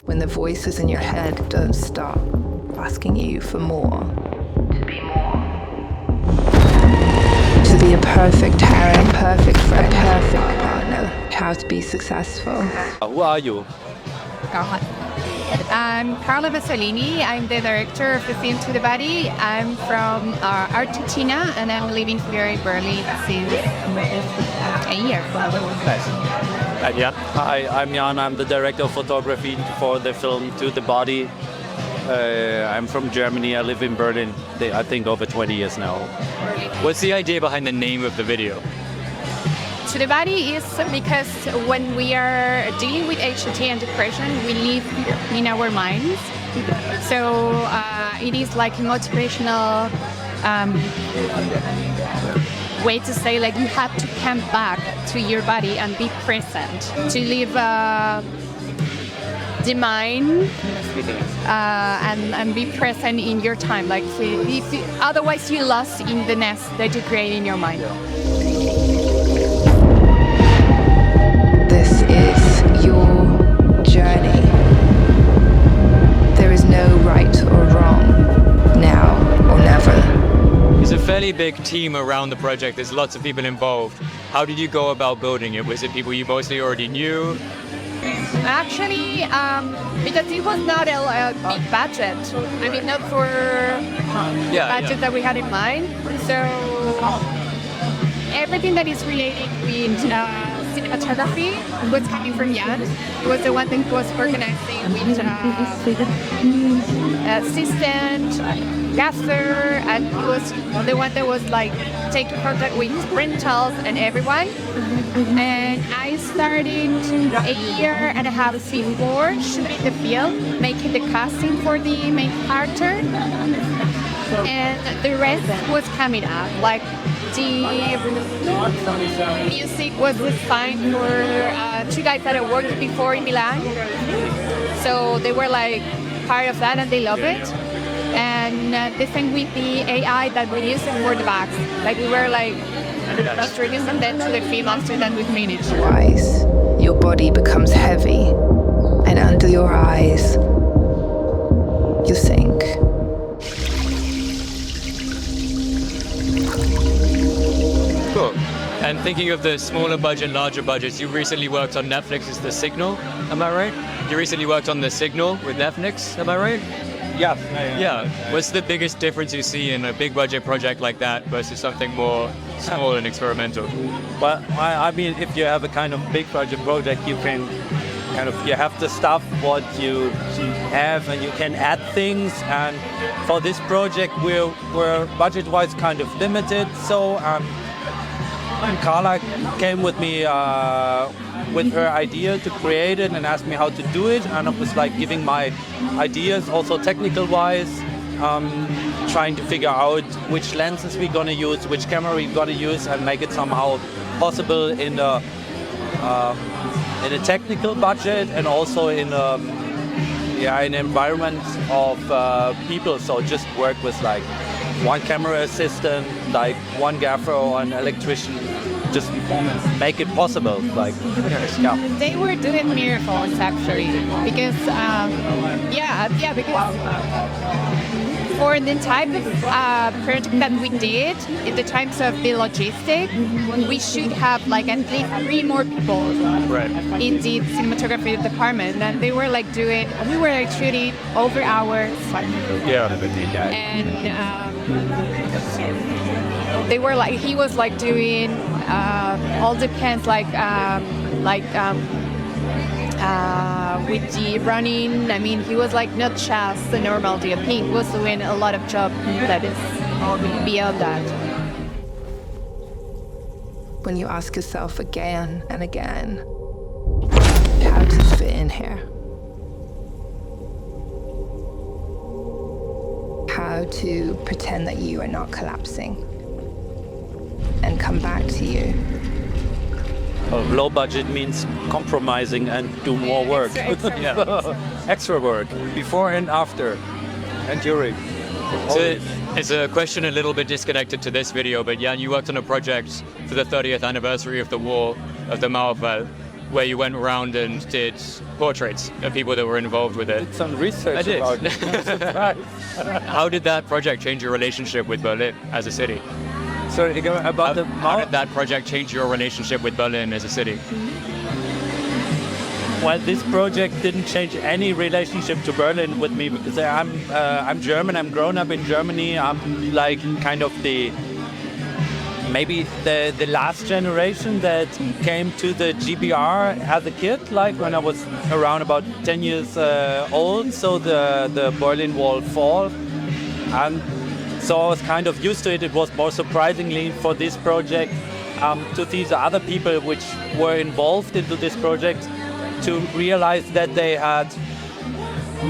when the voices in your head don't stop asking you for more. To be more. To be a perfect parent, perfect friend, perfect partner. How to be successful. Who are you? I'm Carla Massolini. I'm the director of the film To the Body. I'm from Argentina and I'm living here in Berlin since a year. Nice. And Jan? Hi, I'm Jan. I'm the director of photography for the film To the Body. I'm from Germany. I live in Berlin, I think, over 20 years now. What's the idea behind the name of the video? To the Body is because when we are dealing with anxiety and depression, we live in our minds. So it is like a motivational way to say, like, you have to come back to your body and be present, to live the mind and be present in your time. Like, otherwise you're lost in the nest that you create in your mind. This is your journey. There is no right or wrong, now or never. It's a fairly big team around the project. There's lots of people involved. How did you go about building it? Was it people you mostly already knew? Actually, because it was not a big budget. I mean, not for the budget that we had in mind. So everything that is related with cinematography was coming from Jan. He was the one that was organizing with assistant, gaffer, and he was the one that was like taking contact with rentals and everyone. And I started a year and a half before shooting the film, making the casting for the main character, and the rest was coming up. Like, the music was designed for two guys that I worked before in Milan. So they were like part of that and they love it. And the same with the AI that we used for the backs. Like, we were like introducing them to the film after that with minutes. Twice, your body becomes heavy, and under your eyes, you sink. Cool. And thinking of the smaller budget, larger budgets, you recently worked on Netflix's The Signal, am I right? You recently worked on The Signal with Netflix, am I right? Yeah. What's the biggest difference you see in a big budget project like that versus something more small and experimental? Well, I mean, if you have a kind of big project, you can you have the stuff what you have and you can add things. And for this project, we're budget-wise kind of limited. So Carla came with me with her idea to create it and asked me how to do it, and I was like giving my ideas, also technical-wise, trying to figure out which lenses we're gonna use, which camera we're gonna use, and make it somehow possible in a technical budget and also in an environment of people. So just work with like one camera assistant, like one gaffer or an electrician, just make it possible. Like, yeah. They were doing miracles actually, because because for the type of project that we did, in the types of the logistics, we should have like at least 3 more people in the cinematography department, and they were like we were like shooting over hours. And they were like, he was like doing all the pens with the running. I mean, he was like not just the normal DOP, he was doing a lot of job that is beyond that. When you ask yourself again and again, how to fit in here? How to pretend that you are not collapsing and come back to you. Low budget means compromising and do more work. Extra work, before and after, and during. So it's a question a little bit disconnected to this video, but Jan, you worked on a project for the 30th anniversary of the War of the Mauerfall, where you went around and did portraits of people that were involved with it. Did some research I did. about it. I'm surprised. How did that project change your relationship with Berlin as a city? Sorry, about the How did that project change your relationship with Berlin as a city? Well, this project didn't change any relationship to Berlin with me because I'm German. I'm grown up in Germany. I'm like kind of maybe the last generation that came to the GBR as a kid, like when I was around about 10 years old. So the Berlin Wall fall, and so I was kind of used to it. It was more surprisingly for this project to see the other people which were involved into this project, to realize that they had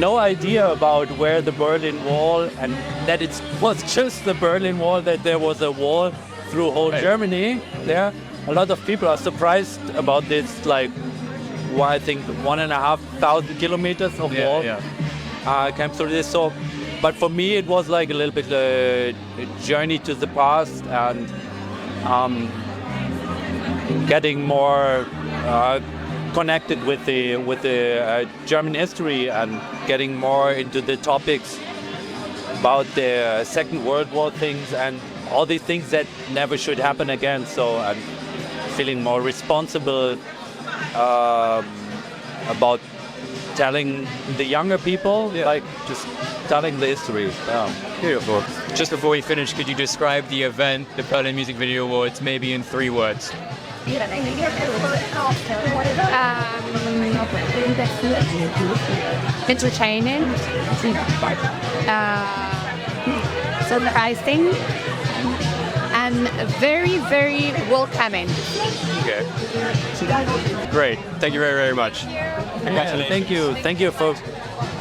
no idea about where the Berlin Wall, and that it was just the Berlin Wall, that there was a wall through whole Germany. There, a lot of people are surprised about this, like, I think 1,500 kilometers of wall came through this. So, but for me, it was like a little bit a journey to the past, and getting more connected with the German history, and getting more into the topics about the Second World War things and all these things that never should happen again. So I'm feeling more responsible about telling the younger people, like just telling the history. Beautiful. Just before we finish, could you describe the event, the Berlin Music Video Awards, maybe in 3 words? Entertaining, surprising, and very, very welcoming. Okay. Great. Thank you very, very much. Thank you for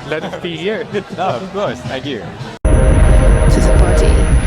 letting us be here. No, of course. Thank you. To the body.